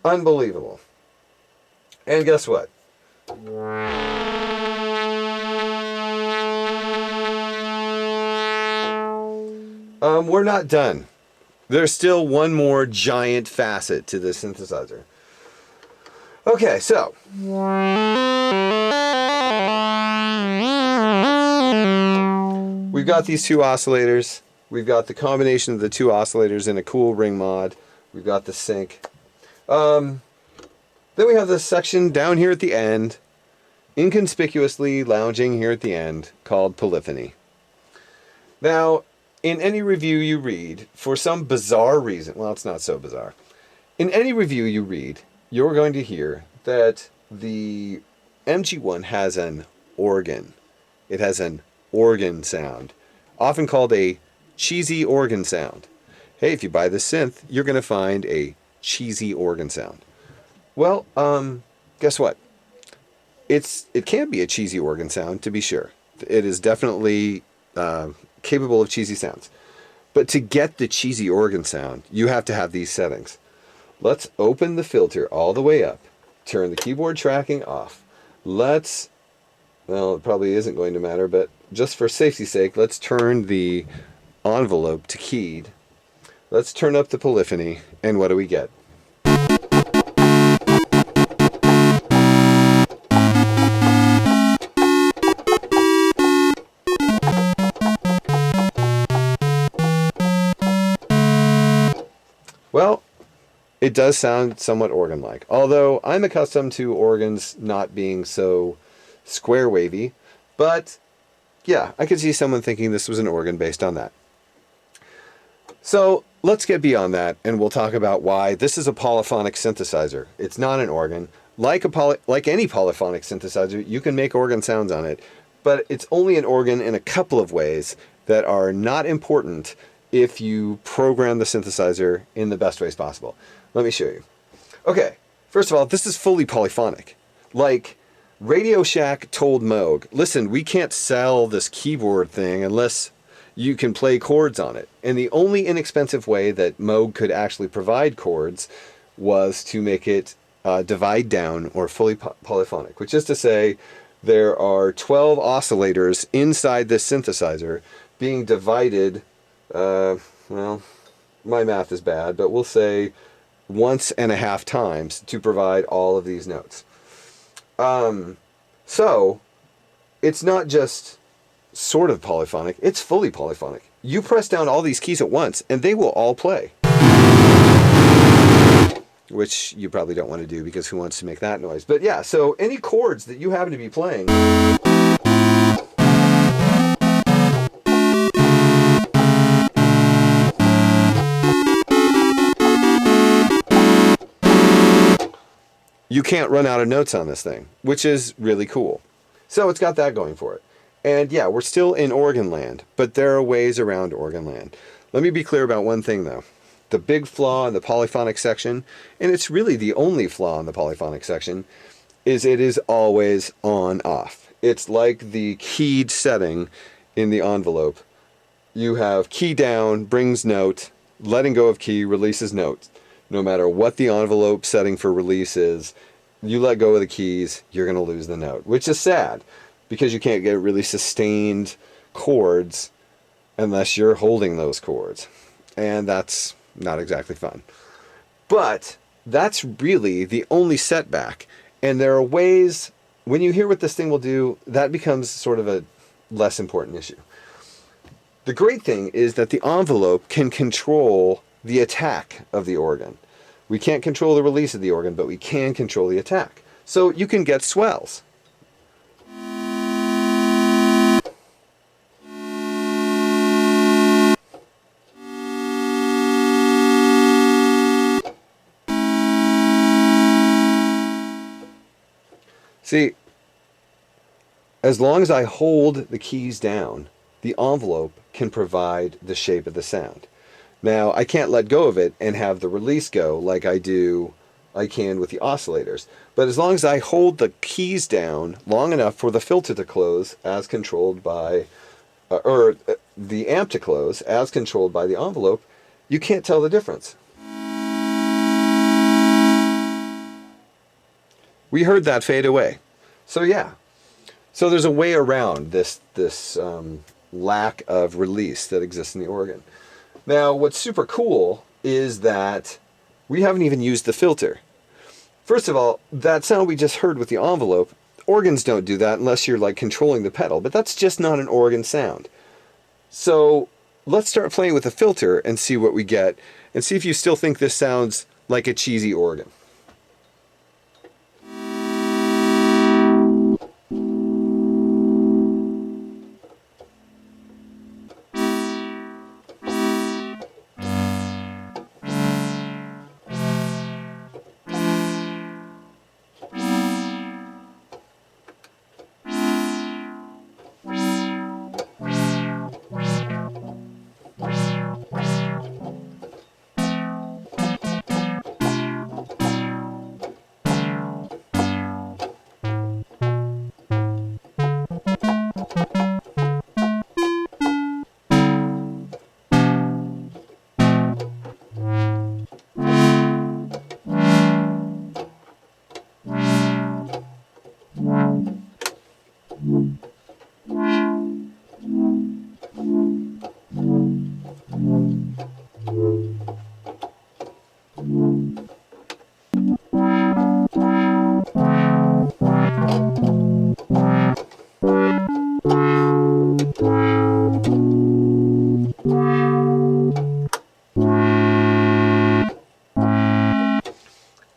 Unbelievable. And guess what? We're not done. There's still one more giant facet to this synthesizer. Okay, so we've got these two oscillators. We've got the combination of the two oscillators in a cool ring mod. We've got the sync. Then we have this section down here at the end, inconspicuously lounging here at the end, called polyphony. Now, in any review you read, for some bizarre reason, well, it's not so bizarre. In any review you read, you're going to hear that the MG-1 has an organ. It has an organ sound, often called a cheesy organ sound. Hey, if you buy this synth, you're going to find a cheesy organ sound. Well, guess what? It can be a cheesy organ sound, to be sure. It is definitely capable of cheesy sounds. But to get the cheesy organ sound, you have to have these settings. Let's open the filter all the way up. Turn the keyboard tracking off. Well, it probably isn't going to matter, but just for safety's sake, let's turn the envelope to keyed. Let's turn up the polyphony, and what do we get? Well, it does sound somewhat organ-like, although I'm accustomed to organs not being so square wavy, but yeah, I could see someone thinking this was an organ based on that. So let's get beyond that, and we'll talk about why this is a polyphonic synthesizer. It's not an organ. Like any polyphonic synthesizer, you can make organ sounds on it, but it's only an organ in a couple of ways that are not important if you program the synthesizer in the best ways possible. Let me show you. Okay, first of all, this is fully polyphonic. Like, Radio Shack told Moog, listen, we can't sell this keyboard thing unless you can play chords on it. And the only inexpensive way that Moog could actually provide chords was to make it divide down or fully polyphonic, which is to say there are 12 oscillators inside this synthesizer being divided, well, my math is bad, but we'll say 1.5 times to provide all of these notes. So it's not just sort of polyphonic, it's fully polyphonic. You press down all these keys at once and they will all play. Which you probably don't want to do because who wants to make that noise? But yeah, so any chords that you happen to be playing, you can't run out of notes on this thing, which is really cool. So it's got that going for it. And yeah, we're still in organ land, but there are ways around organ land. Let me be clear about one thing though. The big flaw in the polyphonic section, and it's really the only flaw in the polyphonic section, is it is always on off. It's like the keyed setting in the envelope. You have key down, brings note, letting go of key, releases note. No matter what the envelope setting for release is, you let go of the keys, you're going to lose the note, which is sad because you can't get really sustained chords unless you're holding those chords. And that's not exactly fun. But that's really the only setback. And there are ways, when you hear what this thing will do, that becomes sort of a less important issue. The great thing is that the envelope can control the attack of the organ. We can't control the release of the organ, but we can control the attack. So you can get swells. See, as long as I hold the keys down, the envelope can provide the shape of the sound. Now, I can't let go of it and have the release go like I can with the oscillators. But as long as I hold the keys down long enough for the filter to close as controlled by, or the amp to close as controlled by the envelope, you can't tell the difference. We heard that fade away. So yeah. So there's a way around this lack of release that exists in the organ. Now, what's super cool is that we haven't even used the filter. First of all, that sound we just heard with the envelope, organs don't do that unless you're like controlling the pedal, but that's just not an organ sound. So let's start playing with a filter and see what we get, and see if you still think this sounds like a cheesy organ.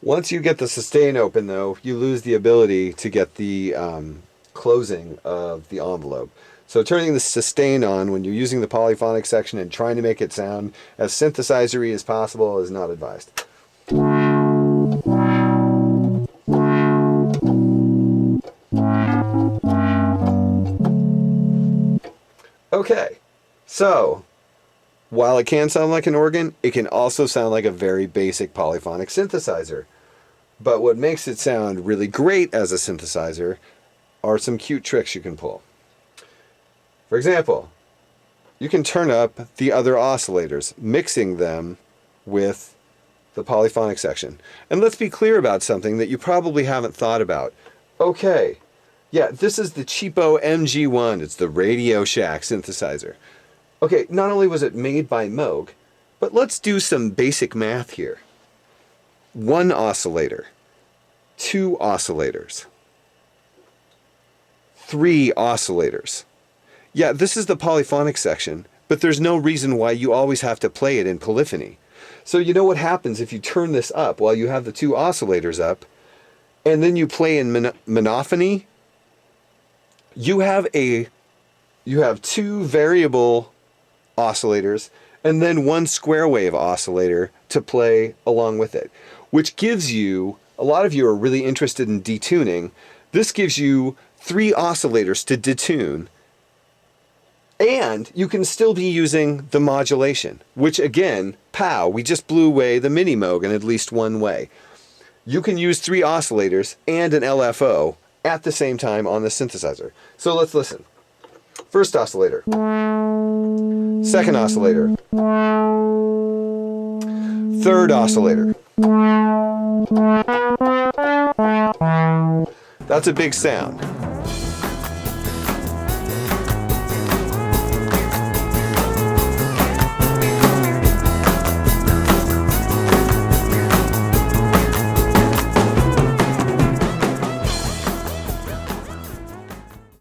Once you get the sustain open, though, you lose the ability to get the closing of the envelope. So turning the sustain on when you're using the polyphonic section and trying to make it sound as synthesizer-y as possible is not advised. Okay, so while it can sound like an organ, it can also sound like a very basic polyphonic synthesizer. But what makes it sound really great as a synthesizer are some cute tricks you can pull. For example, you can turn up the other oscillators, mixing them with the polyphonic section. And let's be clear about something that you probably haven't thought about. Okay, yeah, this is the cheapo MG-1. It's the Radio Shack synthesizer. Okay, not only was it made by Moog, but let's do some basic math here. 1 oscillator, 2 oscillators, 3 oscillators. Yeah, this is the polyphonic section, but there's no reason why you always have to play it in polyphony. So you know what happens if you turn this up while you have the 2 oscillators up, and then you play in monophony? You have 2 variable oscillators and then 1 square wave oscillator to play along with it, which gives you, a lot of you are really interested in detuning, this gives you 3 oscillators to detune, and you can still be using the modulation, which again, pow, we just blew away the mini Moog in at least one way. You can use 3 oscillators and an LFO at the same time on the synthesizer. So let's listen. First oscillator. Second oscillator. Third oscillator. That's a big sound.